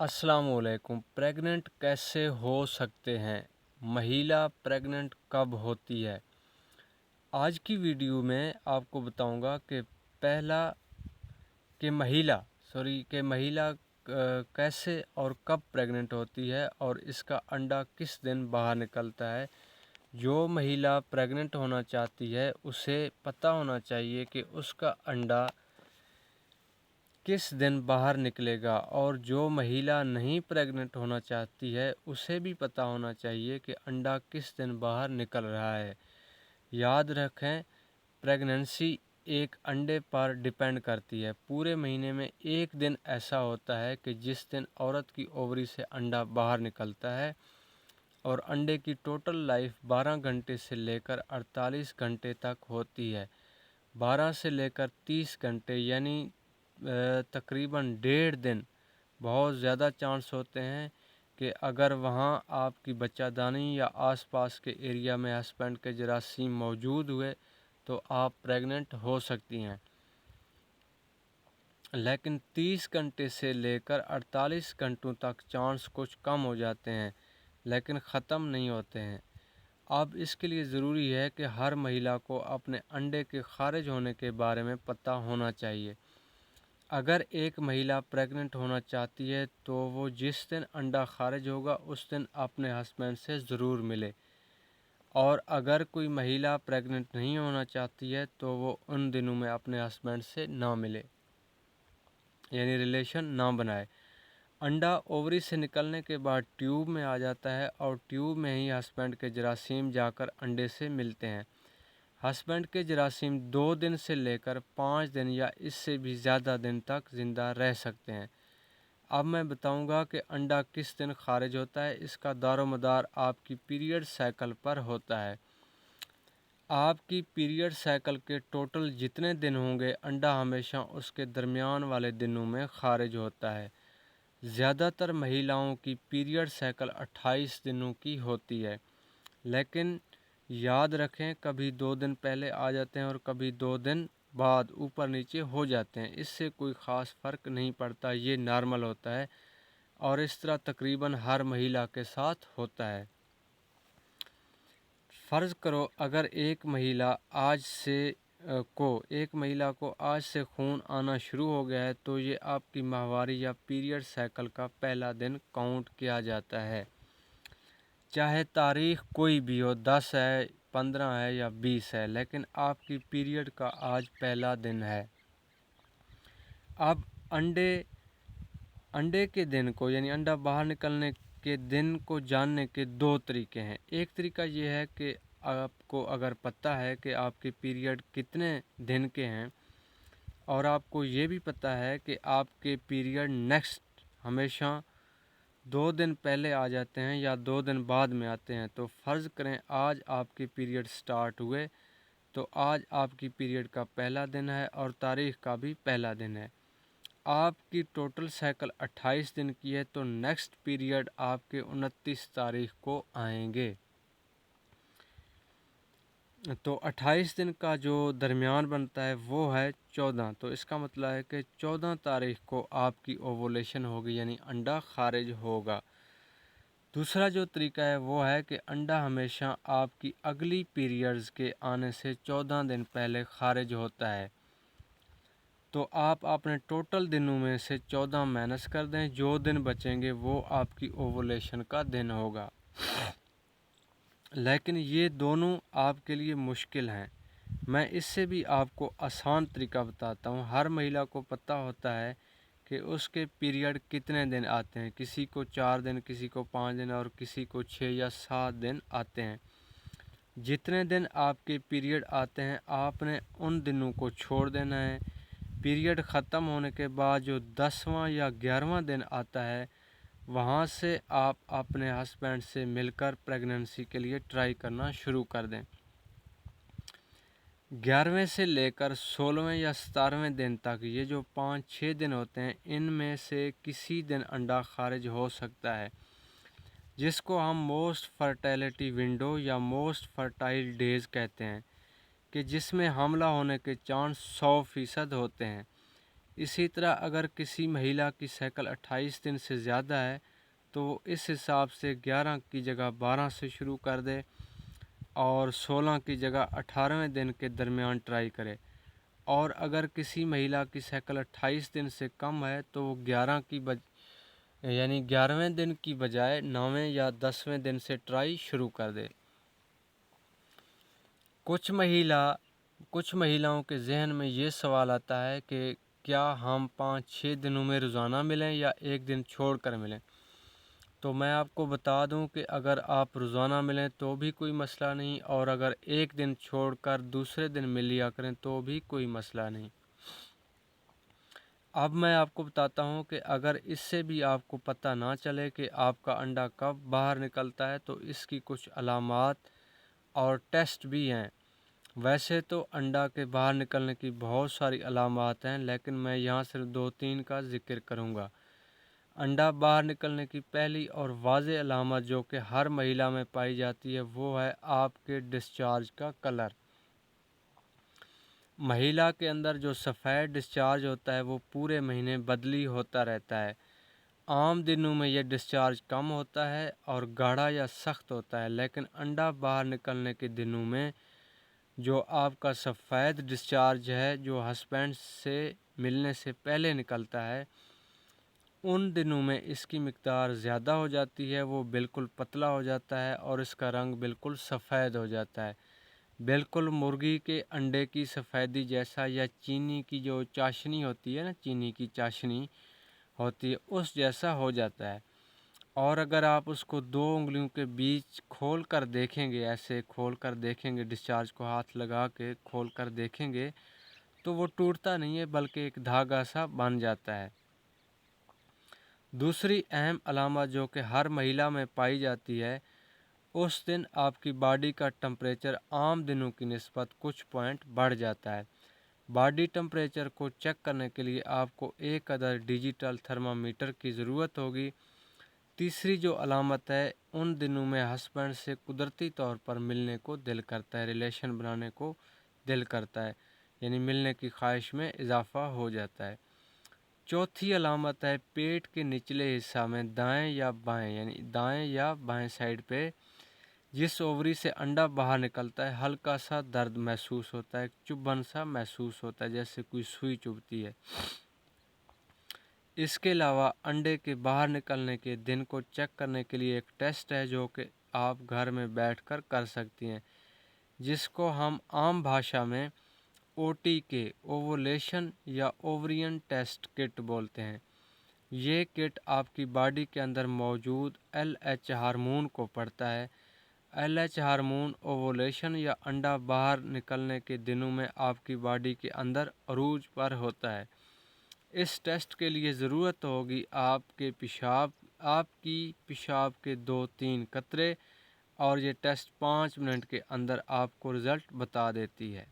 अस्सलामुअलैकुम। प्रेग्नेंट कैसे हो सकते हैं? महिला प्रेग्नेंट कब होती है? आज की वीडियो में आपको बताऊंगा कि पहला कि महिला कैसे और कब प्रेग्नेंट होती है और इसका अंडा किस दिन बाहर निकलता है। जो महिला प्रेग्नेंट होना चाहती है उसे पता होना चाहिए कि उसका अंडा किस दिन बाहर निकलेगा, और जो महिला नहीं प्रेग्नेंट होना चाहती है उसे भी पता होना चाहिए कि अंडा किस दिन बाहर निकल रहा है। याद रखें, प्रेगनेंसी एक अंडे पर डिपेंड करती है। पूरे महीने में एक दिन ऐसा होता है कि जिस दिन औरत की ओवरी से अंडा बाहर निकलता है, और अंडे की टोटल लाइफ 12 घंटे से लेकर 48 घंटे तक होती है। 12 से लेकर 30 घंटे यानी तकरीबन 1.5 दिन बहुत ज़्यादा चांस होते हैं कि अगर वहाँ आपकी बच्चादानी या आसपास के एरिया में हस्बैंड के जरासीम मौजूद हुए तो आप प्रेग्नेंट हो सकती हैं। लेकिन 30 घंटे से लेकर 48 घंटों तक चांस कुछ कम हो जाते हैं, लेकिन ख़त्म नहीं होते हैं। अब इसके लिए ज़रूरी है कि हर महिला को अपने अंडे के खारिज होने के बारे में पता होना चाहिए। अगर एक महिला प्रेग्नेंट होना चाहती है तो वो जिस दिन अंडा खारिज होगा उस दिन अपने हस्बैंड से ज़रूर मिले, और अगर कोई महिला प्रेग्नेंट नहीं होना चाहती है तो वो उन दिनों में अपने हस्बैंड से ना मिले, यानी रिलेशन ना बनाए। अंडा ओवरी से निकलने के बाद ट्यूब में आ जाता है और ट्यूब में ही हस्बैंड के जरासीम जाकर अंडे से मिलते हैं। हस्बैंड के जरासीम 2 दिन से लेकर 5 दिन या इससे भी ज़्यादा दिन तक ज़िंदा रह सकते हैं। अब मैं बताऊंगा कि अंडा किस दिन खारिज होता है। इसका दारोमदार आपकी पीरियड साइकिल पर होता है। आपकी पीरियड साइकिल के टोटल जितने दिन होंगे, अंडा हमेशा उसके दरमियान वाले दिनों में खारिज होता है। ज़्यादातर महिलाओं की पीरियड साइकिल 28 दिनों की होती है, लेकिन याद रखें कभी 2 दिन पहले आ जाते हैं और कभी 2 दिन बाद ऊपर नीचे हो जाते हैं। इससे कोई ख़ास फ़र्क नहीं पड़ता, ये नॉर्मल होता है और इस तरह तकरीबन हर महिला के साथ होता है। फ़र्ज़ करो अगर एक महिला को आज से खून आना शुरू हो गया है तो ये आपकी माहवारी या पीरियड साइकिल का पहला दिन काउंट किया जाता है, चाहे तारीख़ कोई भी हो, 10 है, 15 है या 20 है, लेकिन आपकी पीरियड का आज पहला दिन है। अब अंडे के दिन को यानी अंडा बाहर निकलने के दिन को जानने के 2 तरीके हैं। एक तरीका ये है कि आपको अगर पता है कि आपके पीरियड कितने दिन के हैं और आपको ये भी पता है कि आपके पीरियड नेक्स्ट हमेशा 2 दिन पहले आ जाते हैं या 2 दिन बाद में आते हैं, तो फ़र्ज़ करें आज आपके पीरियड स्टार्ट हुए तो आज आपकी पीरियड का पहला दिन है और तारीख़ का भी पहला दिन है। आपकी टोटल साइकिल 28 दिन की है तो नेक्स्ट पीरियड आपके 29 तारीख को आएंगे। तो 28 दिन का जो दरमियान बनता है वो है 14, तो इसका मतलब है कि 14 तारीख को आपकी ओवुलेशन होगी यानी अंडा खारिज होगा। दूसरा जो तरीका है वो है कि अंडा हमेशा आपकी अगली पीरियड्स के आने से 14 दिन पहले खारिज होता है। तो आप अपने टोटल दिनों में से 14 माइनस कर दें, जो दिन बचेंगे वो आपकी ओवुलेशन का दिन होगा। लेकिन ये दोनों आपके लिए मुश्किल हैं। मैं इससे भी आपको आसान तरीका बताता हूँ। हर महिला को पता होता है कि उसके पीरियड कितने दिन आते हैं, किसी को 4 दिन, किसी को 5 दिन और किसी को 6 या 7 दिन आते हैं। जितने दिन आपके पीरियड आते हैं आपने उन दिनों को छोड़ देना है। पीरियड ख़त्म होने के बाद जो 10वां या 11वां दिन आता है वहाँ से आप अपने हस्बैंड से मिलकर प्रेगनेंसी के लिए ट्राई करना शुरू कर दें। 11वें से लेकर 16वें या 17वें दिन तक ये जो 5-6 दिन होते हैं इनमें से किसी दिन अंडा खारिज हो सकता है, जिसको हम मोस्ट फर्टिलिटी विंडो या मोस्ट फर्टाइल डेज़ कहते हैं, कि जिसमें हमला होने के चांस 100% होते हैं। इसी तरह अगर किसी महिला की साइकिल 28 दिन से ज़्यादा है तो वो इस हिसाब से 11 की जगह 12 से शुरू कर दे और 16 की जगह 18वें दिन के दरमियान ट्राई करे। और अगर किसी महिला की साइकिल 28 दिन से कम है तो वो 11वें दिन की बजाय 9वें या 10वें दिन से ट्राई शुरू कर दे। कुछ महिलाओं के जहन में ये सवाल आता है कि क्या हम 5-6 दिनों में रोज़ाना मिलें या एक दिन छोड़कर मिलें। तो मैं आपको बता दूं कि अगर आप रोज़ाना मिलें तो भी कोई मसला नहीं, और अगर एक दिन छोड़कर दूसरे दिन मिल लिया करें तो भी कोई मसला नहीं। अब मैं आपको बताता हूं कि अगर इससे भी आपको पता ना चले कि आपका अंडा कब बाहर निकलता है तो इसकी कुछ अलामात और टेस्ट भी हैं। वैसे तो अंडा के बाहर निकलने की बहुत सारी अलामात हैं, लेकिन मैं यहाँ सिर्फ 2-3 का जिक्र करूँगा। अंडा बाहर निकलने की पहली और वाज़ेह अलामत जो कि हर महिला में पाई जाती है वो है आपके डिस्चार्ज का कलर। महिला के अंदर जो सफ़ेद डिस्चार्ज होता है वो पूरे महीने बदली होता रहता है। आम दिनों में यह डिस्चार्ज कम होता है और गाढ़ा या सख्त होता है, लेकिन अंडा बाहर निकलने के दिनों में जो आपका सफ़ेद डिस्चार्ज है जो हस्बैंड से मिलने से पहले निकलता है, उन दिनों में इसकी मिक़दार ज़्यादा हो जाती है। वो बिल्कुल पतला हो जाता है और इसका रंग बिल्कुल सफ़ेद हो जाता है, बिल्कुल मुर्गी के अंडे की सफ़ेदी जैसा, या चीनी की जो चाशनी होती है ना, चीनी की चाशनी होती है उस जैसा हो जाता है। और अगर आप उसको 2 उंगलियों के बीच खोल कर देखेंगे, ऐसे खोल कर देखेंगे, डिस्चार्ज को हाथ लगा के खोल कर देखेंगे तो वो टूटता नहीं है बल्कि एक धागा सा बन जाता है। दूसरी अहम अलामत जो कि हर महिला में पाई जाती है, उस दिन आपकी बॉडी का टेम्परेचर आम दिनों की निस्बत कुछ पॉइंट बढ़ जाता है। बॉडी टेम्परेचर को चेक करने के लिए आपको एक अदर डिजिटल थर्मामीटर की ज़रूरत होगी। तीसरी जो अलामत है, उन दिनों में हस्बैंड से कुदरती तौर पर मिलने को दिल करता है, रिलेशन बनाने को दिल करता है, यानी मिलने की ख्वाहिश में इजाफ़ा हो जाता है। चौथी अलामत है पेट के निचले हिस्सा में दाएं या बाएं, यानी दाएं या बाएं साइड पे जिस ओवरी से अंडा बाहर निकलता है हल्का सा दर्द महसूस होता है, चुभन सा महसूस होता है, जैसे कोई सुई चुभती है। इसके अलावा अंडे के बाहर निकलने के दिन को चेक करने के लिए एक टेस्ट है जो कि आप घर में बैठकर कर सकती हैं, जिसको हम आम भाषा में OTK ओवुलेशन या ओवरियन टेस्ट किट बोलते हैं। ये किट आपकी बॉडी के अंदर मौजूद LH हार्मोन को पढ़ता है। LH हार्मोन ओवुलेशन या अंडा बाहर निकलने के दिनों में आपकी बॉडी के अंदर अरूज पर होता है। इस टेस्ट के लिए ज़रूरत होगी आपकी पेशाब के 2-3 कतरे, और ये टेस्ट 5 मिनट के अंदर आपको रिज़ल्ट बता देती है।